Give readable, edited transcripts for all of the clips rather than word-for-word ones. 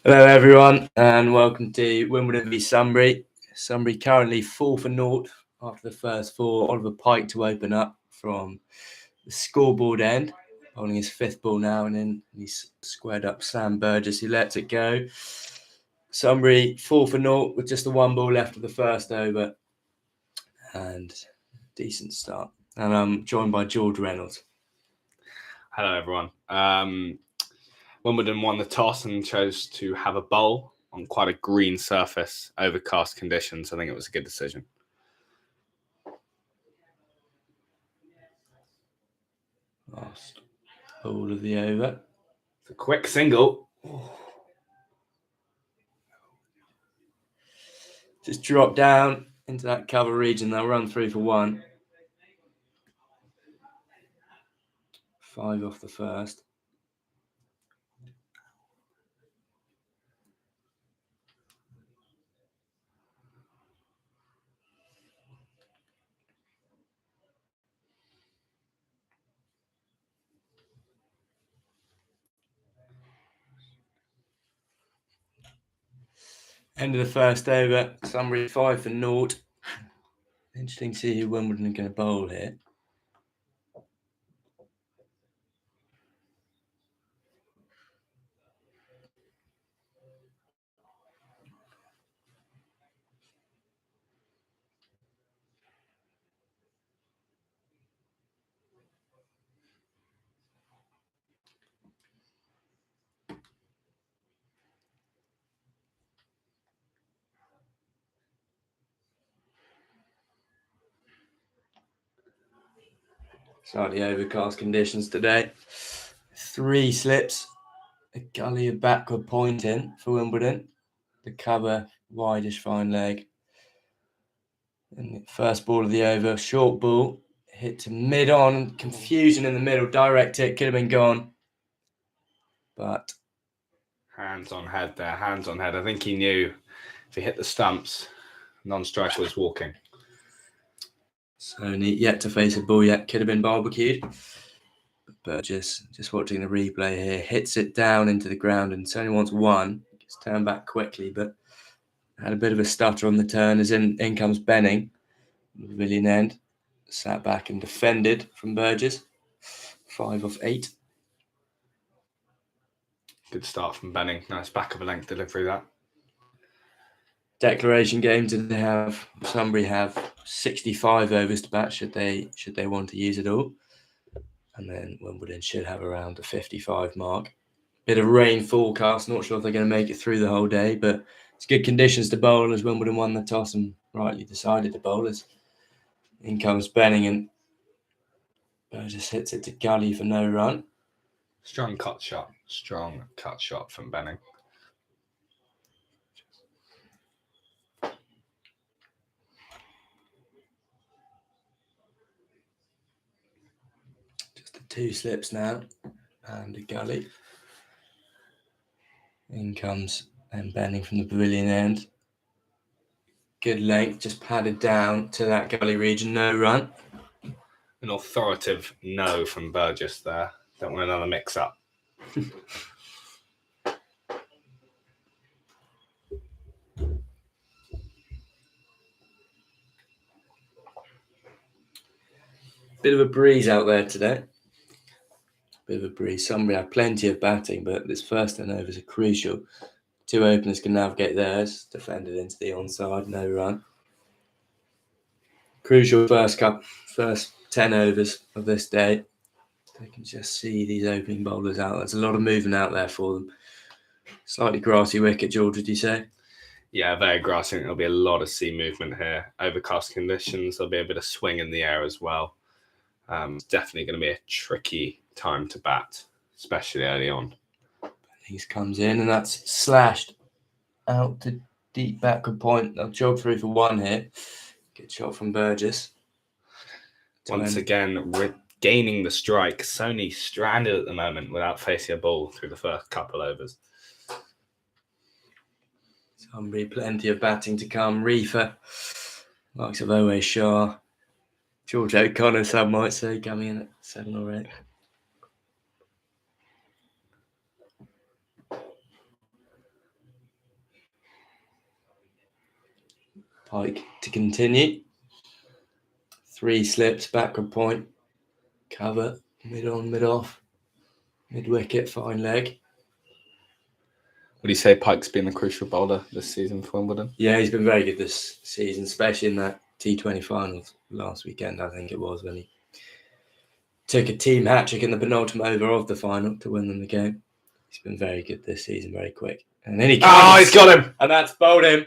Hello everyone and welcome to Wimbledon v Sunbury. Sunbury currently 4-0 after the first four. Oliver Pike to open up from the scoreboard end, bowling his fifth ball now, and then he's squared up Sam Burgess, who lets it go. Sunbury 4-0 with just the one ball left of the first over, and decent start. And I'm joined by George Reynolds. Hello everyone. Wimbledon won the toss and chose to have a bowl on quite a green surface, overcast conditions. I think it was a good decision. Last ball of the over. It's a quick single. Just drop down into that cover region. They'll run through for one. 5 off the first. End of the first over, Sunbury 5-0. Interesting to see who Wimbledon are going to bowl here. Slightly overcast conditions today. 3 slips, a gully of backward pointing for Wimbledon. The cover, wideish fine leg. And the first ball of the over, short ball, hit to mid-on, confusion in the middle, direct hit, could have been gone. But hands on head there, hands on head. I think he knew if he hit the stumps, non-striker was walking. So yet to face a ball yet, could have been barbecued. But just watching the replay here, hits it down into the ground and only wants one. Gets turned back quickly, but had a bit of a stutter on the turn as in comes Benning. The pavilion end. Sat back and defended from Burgess. 5 off 8. Good start from Benning. Nice back of a length delivery that. Declaration game, did they have? Sunbury have 65 overs to bat should they want to use it all. And then Wimbledon should have around the 55 mark. Bit of rain forecast, not sure if they're going to make it through the whole day, but it's good conditions to bowl as Wimbledon won the toss and rightly decided to bowl as in comes Benning and Burgess hits it to gully for no run. Strong cut shot from Benning. Just the 2 slips now and a gully. In comes Benning from the pavilion end. Good length, just padded down to that gully region, no run. An authoritative no from Burgess there. Don't want another mix-up. Bit of a breeze out there today. Bit of a breeze. Sunbury had plenty of batting, but this first 10 overs are crucial. 2 openers can navigate theirs. Defended into the onside, no run. Crucial first 10 overs of this day. They can just see these opening bowlers out. There's a lot of movement out there for them. Slightly grassy wicket, George, would you say? Yeah, very grassy. There'll be a lot of sea movement here. Overcast conditions. There'll be a bit of swing in the air as well. It's definitely going to be a tricky time to bat, especially early on. He comes in and that's slashed out to deep backward point. They'll jog through for one here. Good shot from Burgess. Once again, regaining the strike. Sony stranded at the moment without facing a ball through the first couple overs. Sunbury, plenty of batting to come. Reefer, likes of Owe Shah. George O'Connor, some might say, coming in at 7 or 8. Pike to continue. 3 slips, backward point, cover, mid on, mid off, mid wicket, fine leg. Would you say Pike's been the crucial bowler this season for Wimbledon? Yeah, he's been very good this season, especially in that T20 finals last weekend, I think it was, when he took a team hat-trick in the penultimate over of the final to win them the game. He's been very good this season, very quick. And then he comes. Oh, he's got him! And that's bowled him.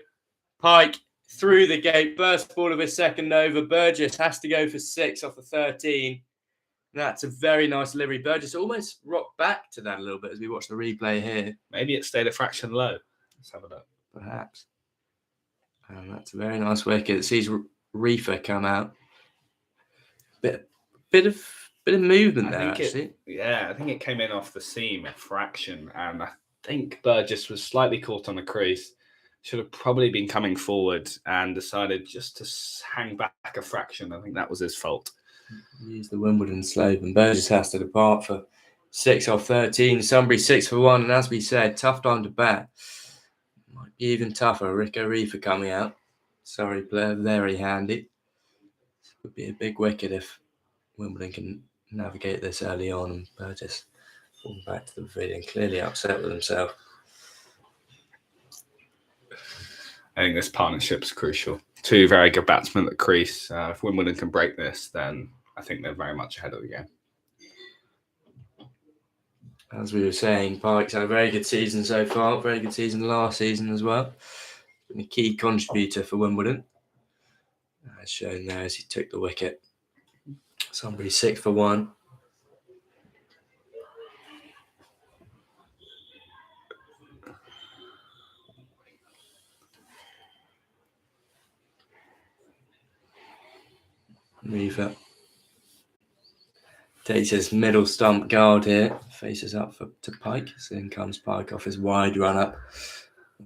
Pike through the gate, burst ball of his second over. Burgess has to go for 6 off the 13. That's a very nice delivery. Burgess almost rocked back to that a little bit as we watch the replay here. Maybe it stayed a fraction low. Let's have a look. Perhaps. And that's a very nice wicket. It sees Reefer come out. Bit of movement there, actually. I think it came in off the seam a fraction, and I think Burgess was slightly caught on the crease. Should have probably been coming forward and decided just to hang back a fraction. I think that was his fault. Use the Wimbledon slope, and Burgess has to depart for 6 off 13. Sunbury 6 for 1, and as we said, tough time to bat. Might be even tougher. Rico Reefer coming out. Surrey player, very handy. This would be a big wicket if Wimbledon can navigate this early on, and Burgess falling back to the pavilion, clearly upset with himself. I think this partnership's crucial. 2 very good batsmen at the crease. If Wimbledon can break this, then I think they're very much ahead of the game. As we were saying, Pike's had a very good season so far. Very good season last season as well. Been a key contributor for Wimbledon. As shown there as he took the wicket. Sunbury 6 for 1. Reefer takes his middle stump guard here, faces up to Pike. So in comes Pike off his wide run up.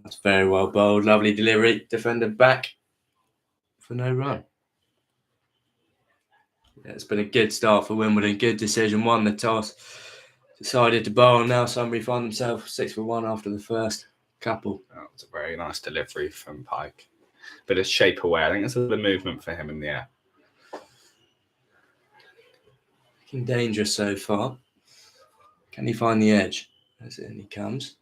That's very well bowled. Lovely delivery. Defender back for no run. Yeah, it's been a good start for Wimbledon. Good decision. Won the toss. Decided to bowl. And now Sunbury find themselves 6 for 1 after the first couple. That was a very nice delivery from Pike. Bit of shape away. I think there's a bit of movement for him in the air. Looking dangerous so far. Can he find the edge? As in he comes.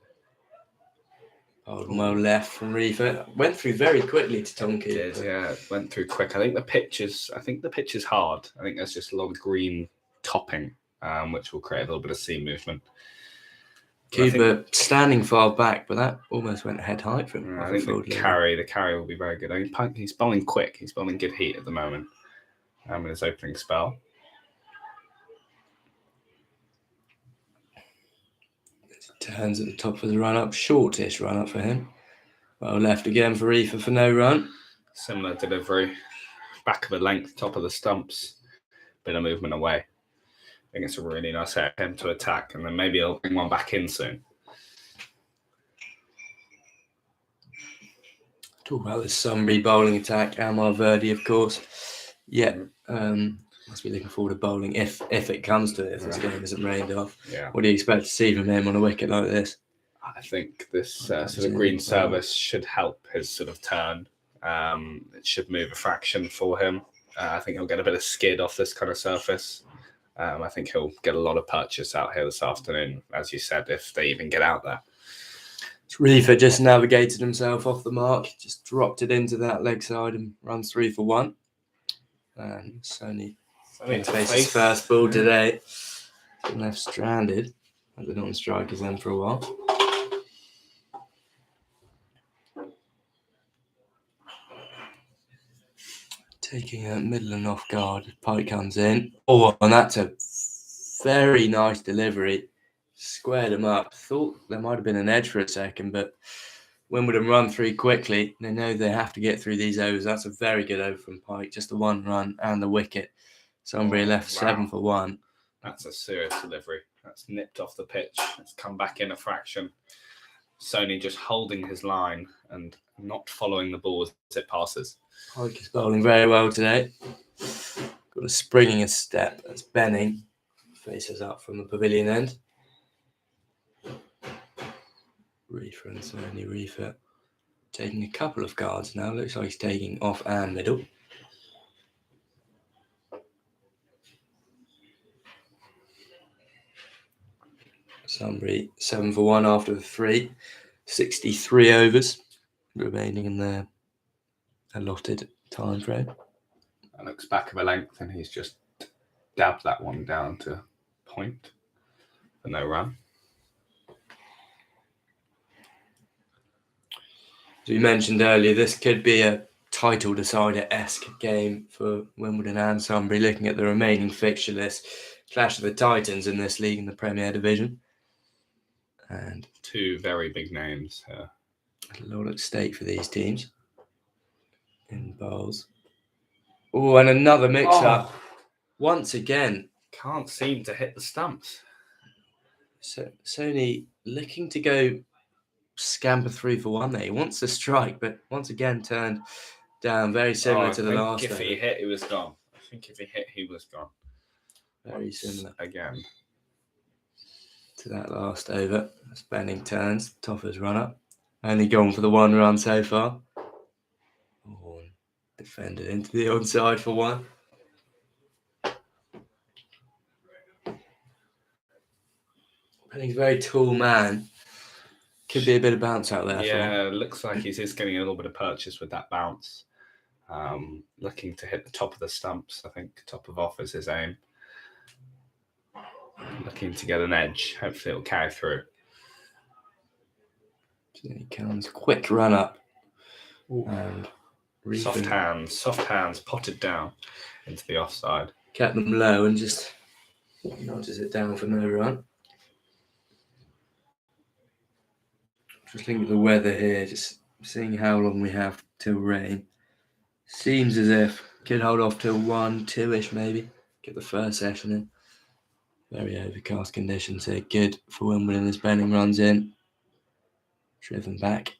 Well left from Reefer. Went through very quickly to Tonky. It did, yeah. It went through quick. I think the pitch is hard. I think there's just a lot of green topping, which will create a little bit of seam movement. Cooper standing far back, but that almost went head height for him. I think the carry will be very good. I mean, Pike, he's bowling quick. He's bowling good heat at the moment in his opening spell. Turns at the top of the run-up. Shortish run-up for him. Well left again for Reefer for no run. Similar delivery. Back of the length, top of the stumps. Bit of movement away. I think it's a really nice attempt to attack, and then maybe he'll bring one back in soon. Talk about the Sunbury bowling attack. Amar Verdi, of course. Yeah, must be looking forward to bowling if it comes to it, if this game isn't rained off. Yeah. What do you expect to see from him on a wicket like this? I think this sort of green service should help his sort of turn. It should move a fraction for him. I think he'll get a bit of skid off this kind of surface. I think he'll get a lot of purchase out here this afternoon, as you said, if they even get out there. Reefer just navigated himself off the mark, just dropped it into that leg side and runs 3 for 1. And Sony faces his first ball today. Been left stranded. I've been on strikers then for a while. Taking a middle and off guard. Pike comes in. Oh, and that's a very nice delivery. Squared him up. Thought there might have been an edge for a second, but Wimbledon run through quickly. They know they have to get through these overs. That's a very good over from Pike. Just the 1 run and the wicket. Sunbury left 7 for 1. That's a serious delivery. That's nipped off the pitch. It's come back in a fraction. Sony just holding his line and not following the ball as it passes. Pike is bowling very well today. Got a springing a step. That's Benning. Faces up from the pavilion end. Reefer and Sony Reefer. taking a couple of cards now. Looks like he's taking off and middle. Sunbury 7 for 1 after the 3. 63 overs remaining in their allotted time frame. That looks back of a length, and he's just dabbed that one down to point for no run. As we mentioned earlier, this could be a title decider-esque game for Wimbledon and Sunbury. Looking at the remaining fixture list, clash of the Titans in this league in the Premier Division. And 2 very big names here. A lot at stake for these teams in bowls. Oh, and another mix-up. Once again. Can't seem to hit the stumps. So Sony looking to go scamper 3 for 1 there. He wants to strike, but once again turned down. Very similar to the last if over. he hit, he was gone. I think if he hit, he was gone. Very similar. Again. To that last over. Benning turns. Toffer's run up. Only gone for the 1 run so far. Oh, defended into the onside for 1. Benning's a very tall man. Could be a bit of bounce out there. Yeah, looks like he's just getting a little bit of purchase with that bounce. Looking to hit the top of the stumps. I think top of off is his aim. Looking to get an edge. Hopefully it'll carry through. Here he comes. Quick run up. And soft hands potted down into the offside. Kept them low and just nudges it down for no run. Just looking at the weather here, just seeing how long we have till rain. Seems as if could hold off till 1, 2-ish maybe. Get the first session in. Very overcast conditions here. Good for Wimbledon as Benning runs in. Driven back.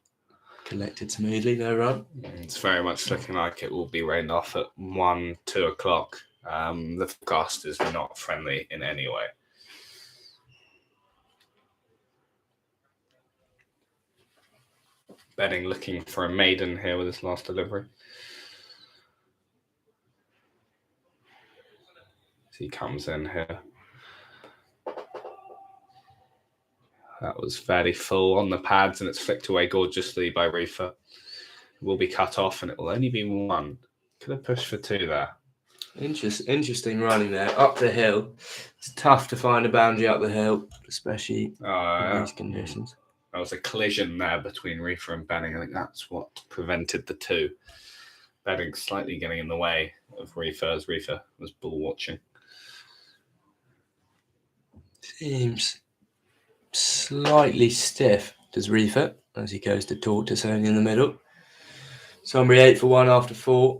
Collected smoothly, no run. It's very much looking like it will be rained off at 1, 2 o'clock. The forecast is not friendly in any way. Benning looking for a maiden here with his last delivery. As he comes in here. That was fairly full on the pads, and it's flicked away gorgeously by Reefer. It will be cut off, and it will only be 1. Could have pushed for 2 there. Interesting running there. Up the hill. It's tough to find a boundary up the hill, especially in these conditions. There was a collision there between Reefer and Benning. I think that's what prevented the 2. Benning slightly getting in the way of Reefer as Reefer was ball watching. Seems slightly stiff, does Reefer, as he goes to talk to Sony in the middle. Sunbury 8 for 1 after 4.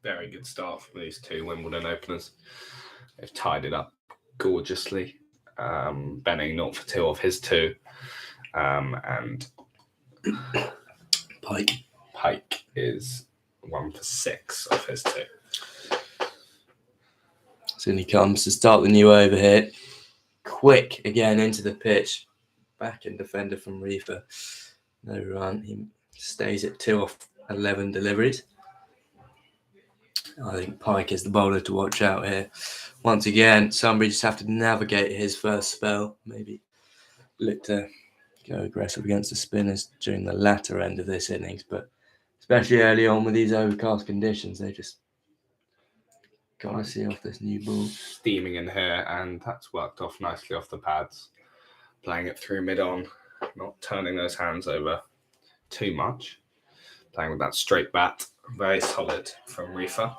Very good start from these 2 Wimbledon openers. They've tied it up gorgeously. Benning 0 for 2 of his 2. And Pike is 1 for 6 of his 2. So he comes to start the new over here. Quick again into the pitch. Back in defender from Reefer. No run. He stays at 2 off 11 deliveries. I think Pike is the bowler to watch out here. Once again, Sunbury just have to navigate his first spell. Maybe look to go aggressive against the spinners during the latter end of this innings. But especially early on with these overcast conditions, they just got to see off this new ball. Steaming in here, and that's worked off nicely off the pads. Playing it through mid-on, not turning those hands over too much. Playing with that straight bat. Very solid from Reefer.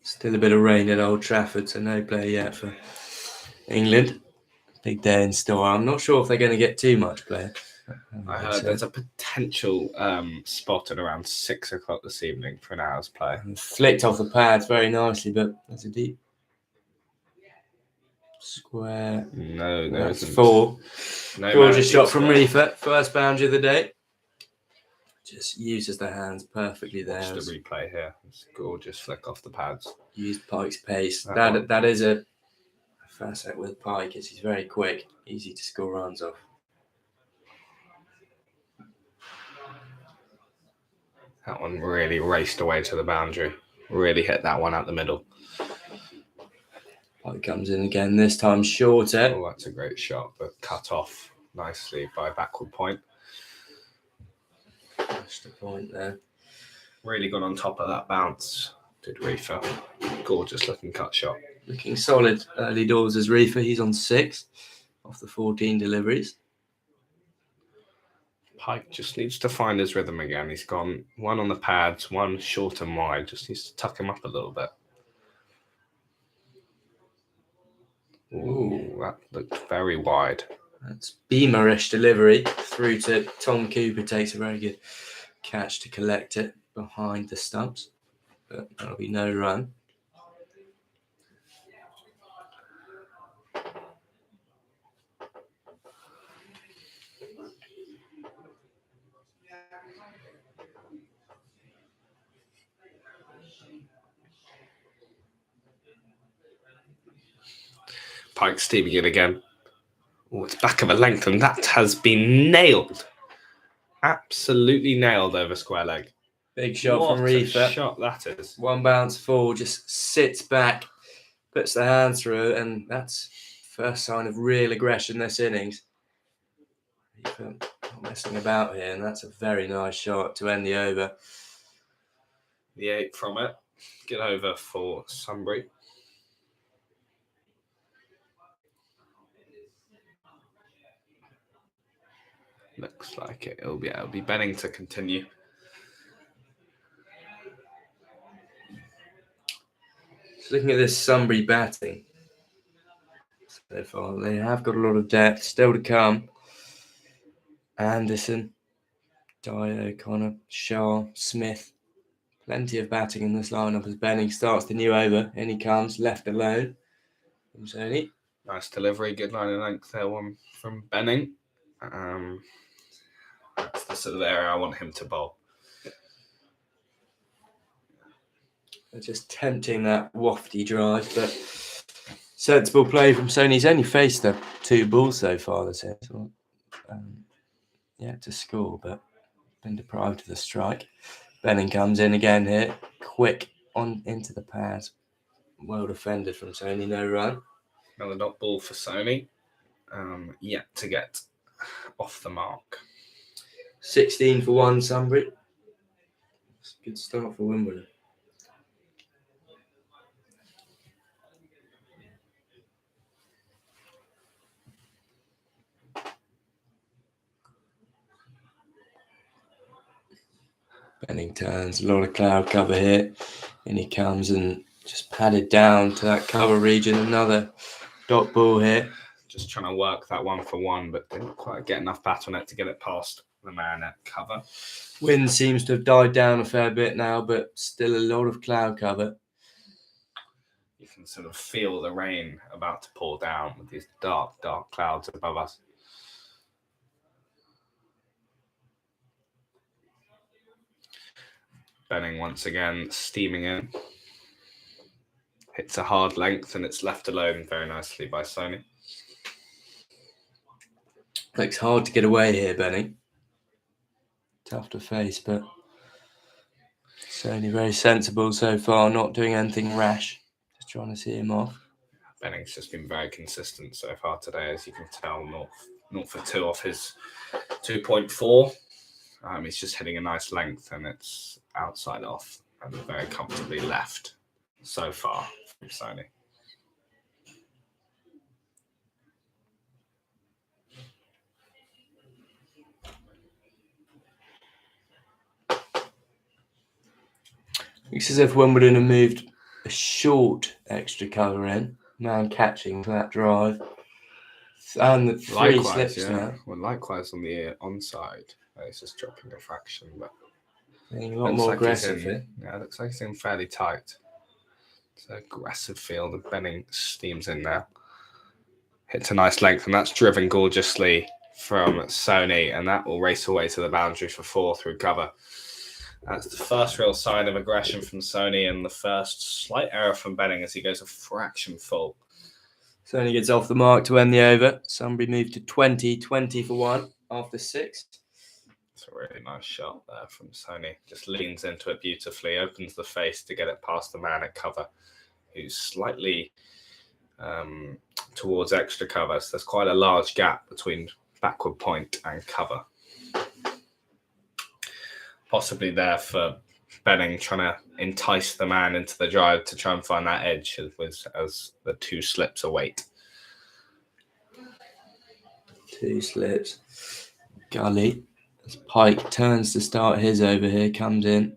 Still a bit of rain at Old Trafford, so no play yet for England. Big day in store. I'm not sure if they're going to get too much play. I heard there's a potential spot at around 6 o'clock this evening for an hour's play. And flicked off the pads very nicely, but that's a deep square. No, that's isn't. 4. No gorgeous shot from Reefer. First boundary of the day. Just uses the hands perfectly there. Watch the replay here. It's a gorgeous flick off the pads. Used Pike's pace. That is a facet with Pike is he's very quick, easy to score runs off. That one really raced away to the boundary. Really hit that one out the middle. Pike comes in again, this time shorter. Oh, that's a great shot, but cut off nicely by backward point. That's the point there. Really got on top of that bounce, did Reefer. Gorgeous looking cut shot. Looking solid early doors as Reefer. He's on 6 off the 14 deliveries. Pike just needs to find his rhythm again. He's gone one on the pads, one short and wide. Just needs to tuck him up a little bit. Ooh, that looked very wide. That's Beamerish delivery through to Tom Cooper. Takes a very good catch to collect it behind the stumps. But that'll be no run. Pike steaming it again. Oh, it's back of a length, and that has been nailed. Absolutely nailed over square leg. Big shot What from Reefer. a shot that is. One bounce full, just sits back, puts the hand through, and that's first sign of real aggression this innings. Reefer not messing about here, and that's a very nice shot to end the over. The 8 from it. Get over for Sunbury. Looks like it'll be Benning to continue. So looking at this Sunbury batting so far, they have got a lot of depth still to come. Anderson, Dyer, Connor, Shaw, Smith. Plenty of batting in this lineup as Benning starts the new over. In he comes, left alone from Sony. Nice delivery, good line of length there, one from Benning. That's the sort of area I want him to bowl. They're just tempting that wafty drive, but sensible play from Sony. He's only faced the 2 balls so far this year. So, to score, but been deprived of the strike. Benning comes in again here, quick on into the pad. Well defended from Sony, no run. Another dot ball for Sony. Yet to get off the mark. 16 for 1, Sunbury. It's a good start for Wimbledon. Benning turns, a lot of cloud cover here. And he comes and just padded down to that cover region. Another dot ball here. Just trying to work that 1 for 1, but didn't quite get enough bat on it to get it past the man at cover. Wind seems to have died down a fair bit now, but still a lot of cloud cover. You can sort of feel the rain about to pour down with these dark, dark clouds above us. Benning once again steaming in. Hits a hard length and it's left alone very nicely by Sony. Looks hard to get away here, Benning. Tough to face, but Sony very sensible so far, not doing anything rash. Just trying to see him off. Benning's just been very consistent so far today, as you can tell. 0 for 2 off his 2.4. He's just hitting a nice length and it's outside off and very comfortably left so far from Sony. Looks as if Wimbledon have moved a short extra cover in. Man catching for that drive. And the 3 slips now. Well, likewise on the onside. It's just dropping a fraction, but being a lot more aggressive here. Yeah, it looks like he's in fairly tight. It's an aggressive field of Benning steams in now. Hits a nice length, and that's driven gorgeously from Sony, and that will race away to the boundary for 4 through cover. That's the first real sign of aggression from Sony, and the first slight error from Benning as he goes a fraction full. Sony gets off the mark to end the over. Sunbury moved to 20 for 1 after 6. It's a really nice shot there from Sony. Just leans into it beautifully, opens the face to get it past the man at cover, who's slightly towards extra cover. So there's quite a large gap between backward point and cover. Possibly there for Benning, trying to entice the man into the drive to try and find that edge as the 2 slips await. 2 slips. Gully. As Pike turns to start his over here, comes in.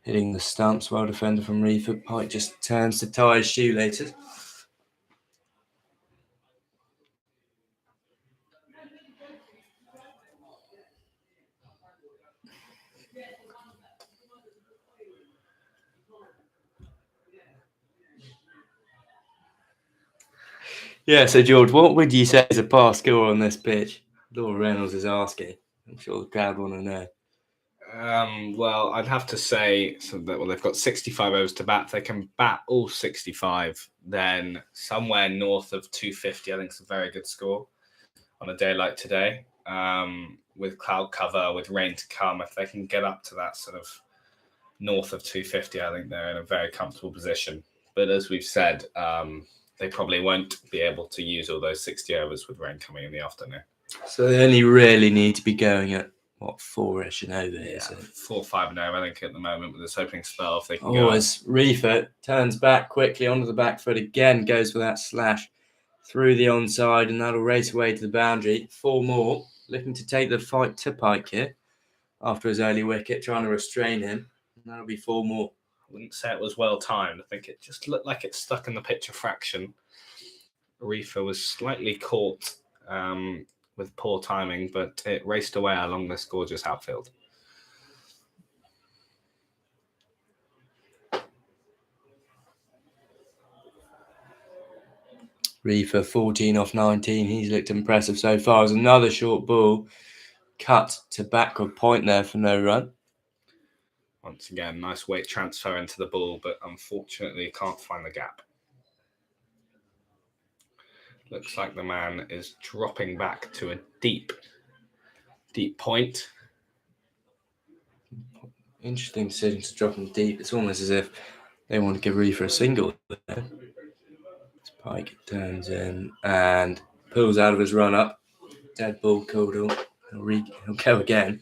Hitting the stumps, well defended from Reefer. Pike just turns to tie his shoelaces. Yeah, so George, what would you say is a par score on this pitch? Laura Reynolds is asking. I'm sure the crowd want to know. Well, I'd have to say they've got 65 overs to bat. If they can bat all 65, then somewhere north of 250, I think it's a very good score on a day like today. With cloud cover, with rain to come, if they can get up to that sort of north of 250, I think they're in a very comfortable position. But as we've said, they probably won't be able to use all those 60 overs with rain coming in the afternoon. So they only really need to be going at, 4-ish and over here? Yeah, So 4, 5 and over, I think, at the moment with this opening spell. If they can go. As Reefer turns back quickly onto the back foot again, goes for that slash through the onside, and that'll race away to the boundary. 4 more, looking to take the fight to Pike here after his early wicket, trying to restrain him. And that'll be 4 more. I wouldn't say it was well timed. I think it just looked like it stuck in the picture fraction. Reefer was slightly caught with poor timing, but it raced away along this gorgeous outfield. Reefer 14 off 19. He's looked impressive so far. As another short ball cut to backward point there for no run. Once again, nice weight transfer into the ball, but unfortunately can't find the gap. Looks like the man is dropping back to a deep point. Interesting decision to drop him deep. It's almost as if they want to give Reefer a single there. Pike turns in and pulls out of his run up. Dead ball called on. He'll go again.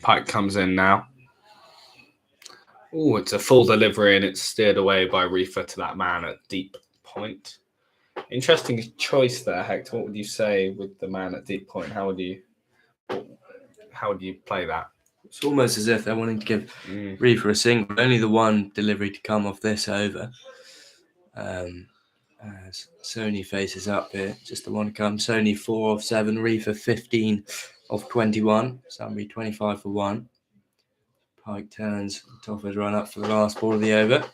Pike comes in now. Oh, it's a full delivery and it's steered away by Reefer to that man at deep point. Interesting choice there, Hector. What would you say with the man at deep point? How would you play that? It's almost as if they're wanting to give Reefer a single. Only the one delivery to come off this over. As Sony faces up here, just the one to come. Sony 4 off 7, Reefer 15 off 21. Sunbury 25 for 1. Pike turns top of his run up for the last ball of the over.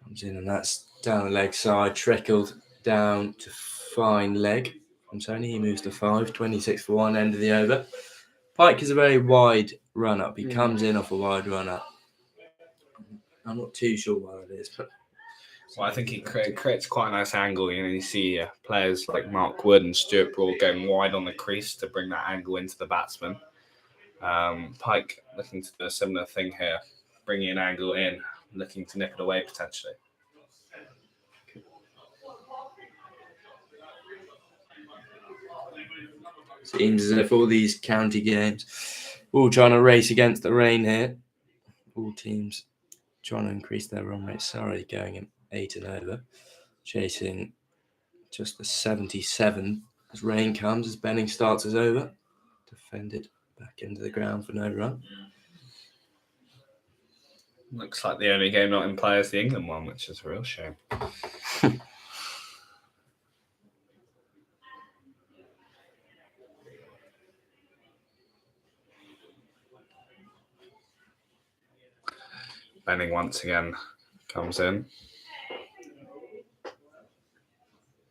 Comes in and that's down the leg side, trickled down to fine leg from Sony. He moves to 5, 26 for 1, end of the over. Pike is a very wide run up. He comes in off a wide run up. I'm not too sure why it is, but I think he creates quite a nice angle. You see players like Mark Wood and Stuart Broad going wide on the crease to bring that angle into the batsman. Pike looking to do a similar thing here, bringing an angle in, looking to nip it away potentially. Seems as if all these county games, all trying to race against the rain here. All teams trying to increase their run rate. Surrey going in 8 and over, chasing just the 77 as rain comes, as Benning starts his over. Defended back into the ground for no run. Looks like the only game not in play is the England one, which is a real shame. Benning once again comes in.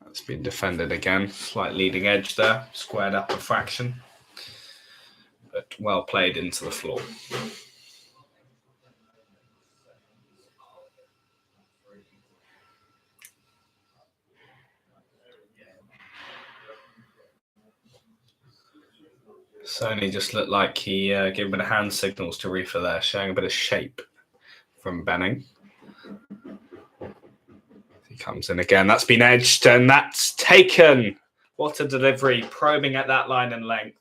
That's been defended again. Slight leading edge there. Squared up a fraction. But well played into the floor. Sony just looked like he gave a bit of hand signals to Riefer there, showing a bit of shape from Benning. He comes in again. That's been edged and that's taken. What a delivery, probing at that line and length.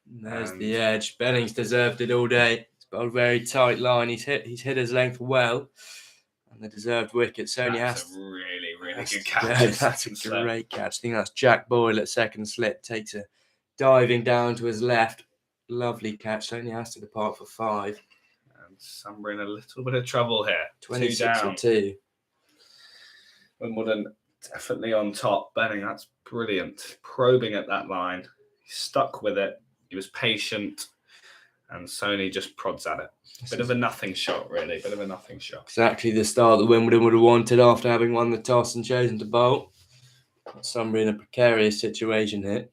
There's the edge. Benning's deserved it all day. It's got a very tight line. He's hit his length well. And the deserved wicket. Sony That's a really good catch. Yeah, that's a great catch. I think that's Jack Boyle at second slip. Takes a diving down to his left. Lovely catch. Sony has to depart for 5. And Sunbury in a little bit of trouble here. 26 2 down. 2. Wimbledon definitely on top. Benning, that's brilliant. Probing at that line. He stuck with it. He was patient. And Sony just prods at it. Bit of a nothing shot, really. Bit of a nothing shot. Exactly the start that Wimbledon would have wanted after having won the toss and chosen to bowl. Sunbury in a precarious situation here.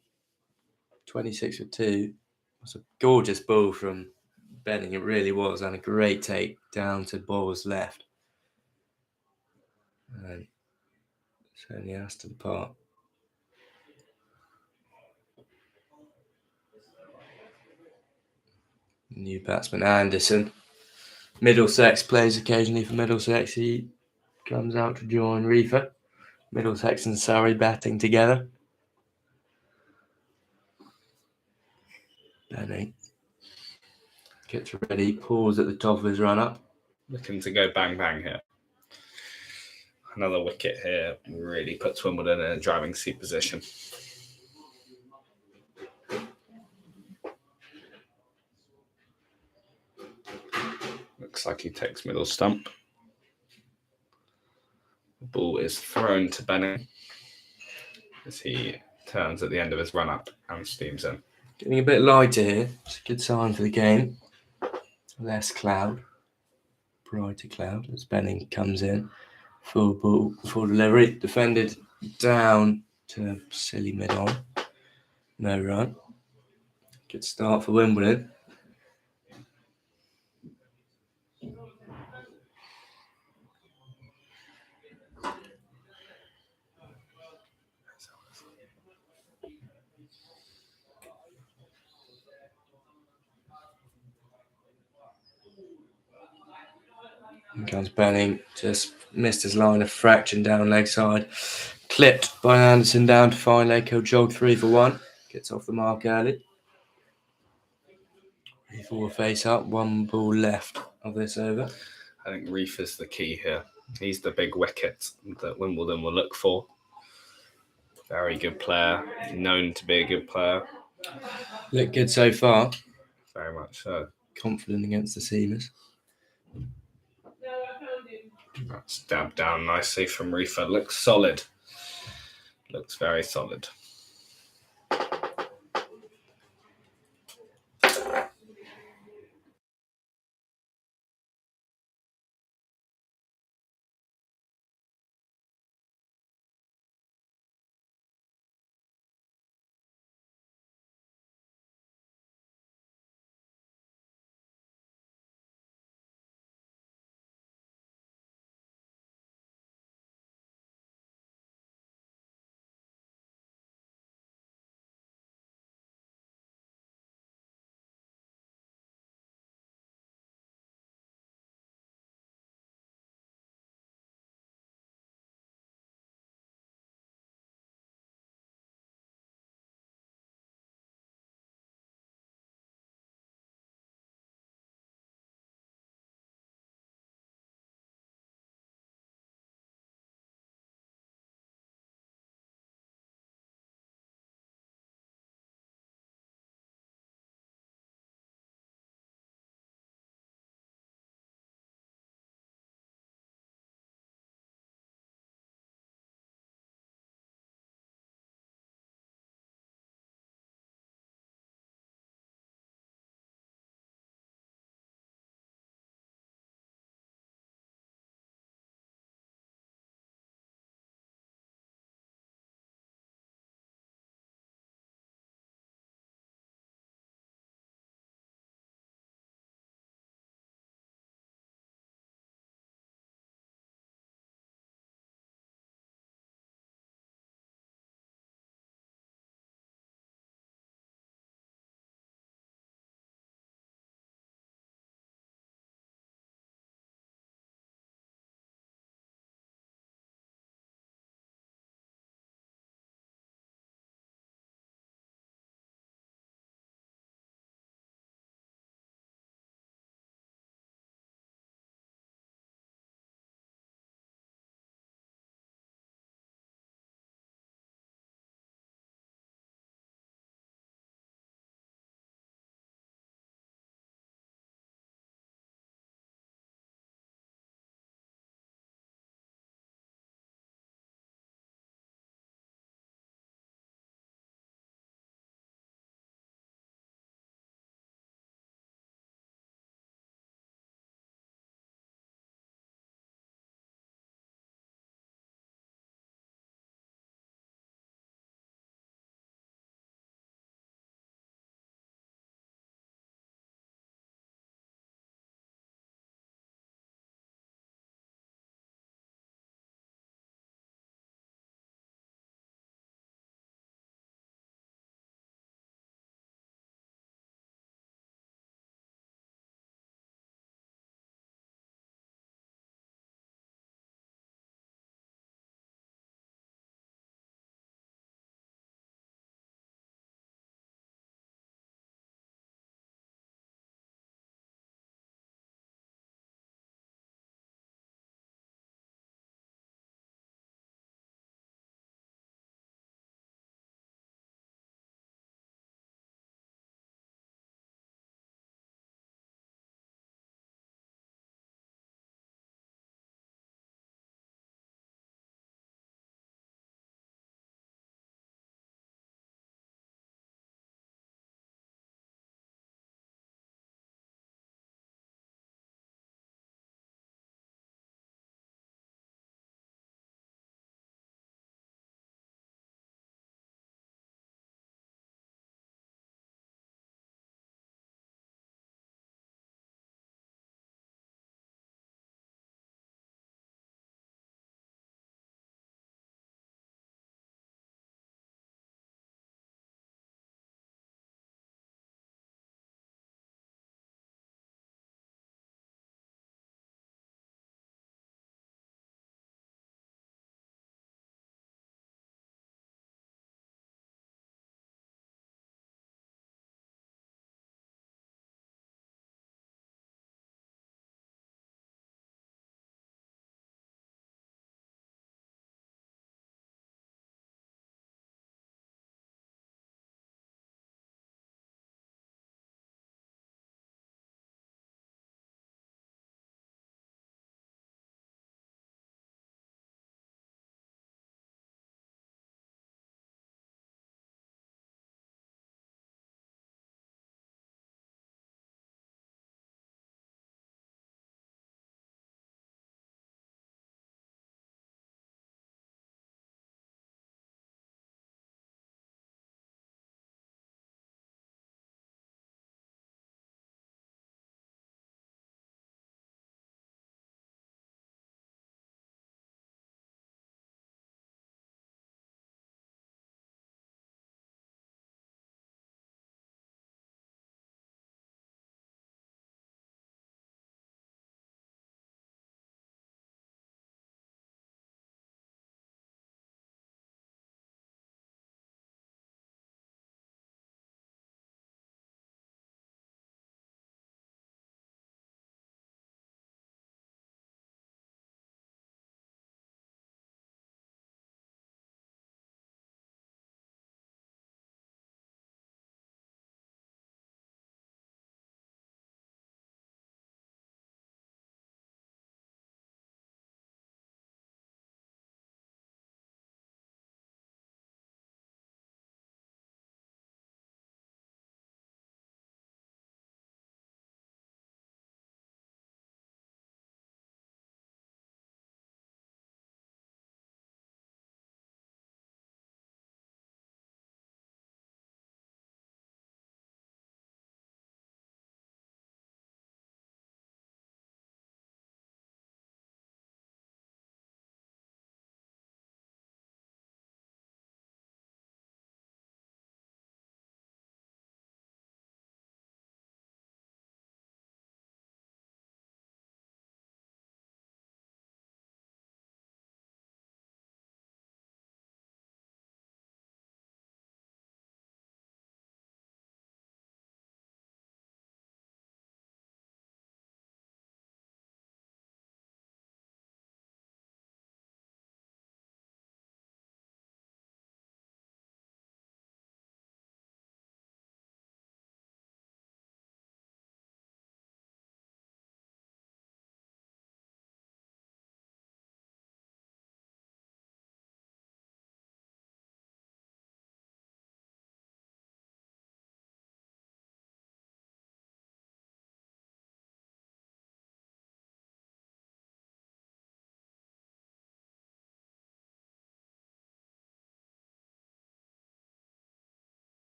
26 2. It's a gorgeous ball from Benning. It really was. And a great take down to Boyle's left. And Sony has to depart. New batsman Anderson. Middlesex plays occasionally for Middlesex. He comes out to join Riefer. Middlesex and Surrey batting together. Benning gets ready, pause at the top of his run-up. Looking to go bang here. Another wicket here really puts Wimbledon in a driving seat position. Looks like he takes middle stump. The ball is thrown to Benning as he turns at the end of his run-up and steams in. Getting a bit lighter here. It's a good sign for the game. Less cloud. Brighter cloud as Benning comes in. Full ball, full delivery. Defended down to silly mid-on. No run. Good start for Wimbledon. And comes Benning, just missed his line, a fraction down leg side. Clipped by Anderson down to fine leg. He'll jog 3 for 1. Gets off the mark early. 3-4 face up, 1 ball left of this over. I think Riefer's the key here. He's the big wicket that Wimbledon will look for. Very good player, known to be a good player. Look good so far. Very much so. Confident against the seamers. That's dabbed down nicely from Riefer. Looks solid. Looks very solid.